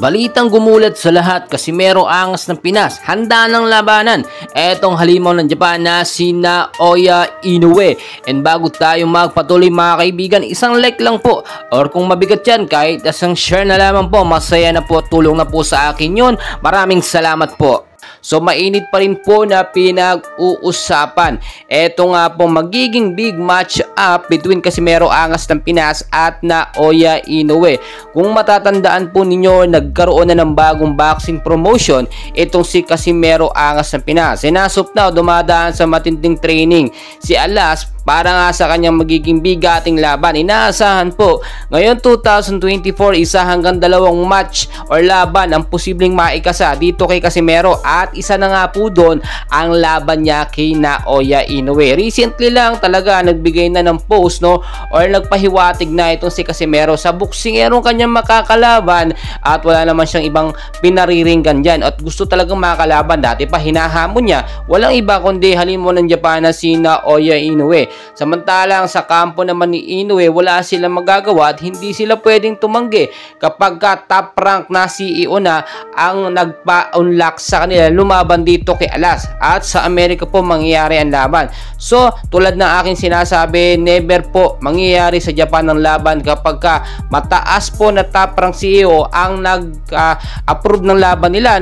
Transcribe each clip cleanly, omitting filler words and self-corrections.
Balitang gumulat sa lahat, Casimero Angas ng Pinas, handa ng labanan etong halimaw ng Japan na si Naoya Inoue. And bago tayo magpatuloy mga kaibigan, isang like lang po, or kung mabigat yan kahit isang share na lamang po, masaya na po, tulong na po sa akin yun. Maraming salamat po. So mainit pa rin po na pinag-uusapan. Ito nga po magiging big match up between Casimero Angas ng Pinas at Naoya Inoue. Kung matatandaan po ninyo, nagkaroon na ng bagong boxing promotion itong si Casimero Angas ng Pinas. Sinasop na dumadaan sa matinding training si Alas para nga sa kanyang magiging bigating laban. Inaasahan po ngayon 2024 isa hanggang dalawang match or laban ang posibleng maikasa dito kay Casimero, at isa na nga po doon ang laban niya kay Naoya Inoue. Recently lang talaga nagbigay na ng post or nagpahiwatig na itong si Casimero sa buksingerong kanyang makakalaban, at wala naman siyang ibang pinariringgan dyan at gusto talagang makakalaban. Dati pa hinahamon niya walang iba kundi halimaw ng Japan na si Naoya Inoue. Samantalang sa kampo naman ni Inoue, wala silang magagawa at hindi sila pwedeng tumanggi kapag top rank na CEO na ang nagpa-unlock sa kanila lumaban dito kay Alas, at sa Amerika po mangyayari ang laban. So tulad ng aking sinasabi, never po mangyayari sa Japan ang laban kapag mataas po na top rank CEO ang nag-approve ng laban nila,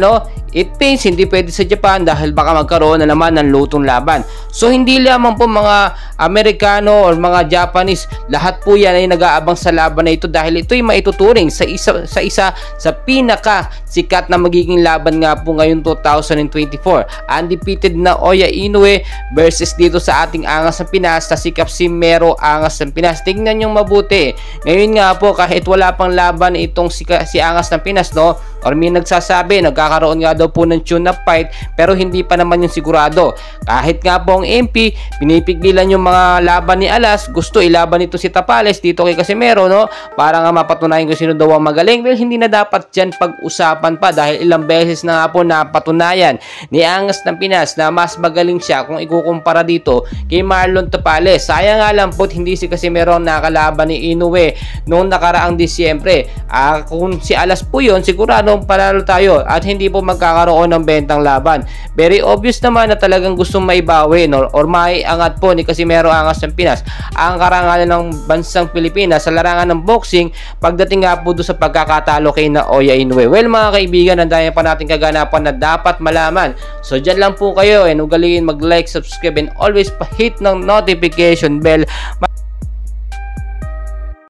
It means hindi pwede sa Japan dahil baka magkaroon na naman ng lutong laban. So hindi lamang po mga Amerikano or mga Japanese, lahat po yan ay nag-aabang sa laban na ito dahil ito ay maituturing sa isa sa pinaka sikat na magiging laban nga po ngayon 2024. Undefeated na Naoya Inoue versus dito sa ating Angas ng Pinas na si Casimero Angas ng Pinas. Tingnan nyo mabuti. Ngayon nga po kahit wala pang laban itong si Angas ng Pinas, or may nagsasabi nagkakaroon nga daw po ng tune-up fight, pero hindi pa naman yung sigurado. Kahit nga po ang MP pinipigilan yung mga laban ni Alas, gusto ilaban ito si Tapales dito kay Casimero, para nga mapatunayan kung sino daw ang magaling. Well, hindi na dapat dyan pag-usapan pa dahil ilang beses na nga po napatunayan ni Angas ng Pinas na mas magaling siya kung ikukumpara dito kay Marlon Tapales. Sayang nga lang po hindi si Casimero ang nakalaban ni Inoue noong nakaraang Disyembre. Kung si Alas po yun, sigurado panalo tayo at hindi po magkakaroon ng bentang laban. Very obvious naman na talagang gustong maibawi or maiangat po ni Casimero Angas ng Pinas ang karangalan ng bansang Pilipinas sa larangan ng boxing pagdating nga po doon sa pagkakatalo kay Naoya Inoue. Well mga kaibigan, ang dami pa nating kaganapan na dapat malaman. So dyan lang po kayo, and ugaliin mag-like, subscribe, and always pa-hit ng notification bell.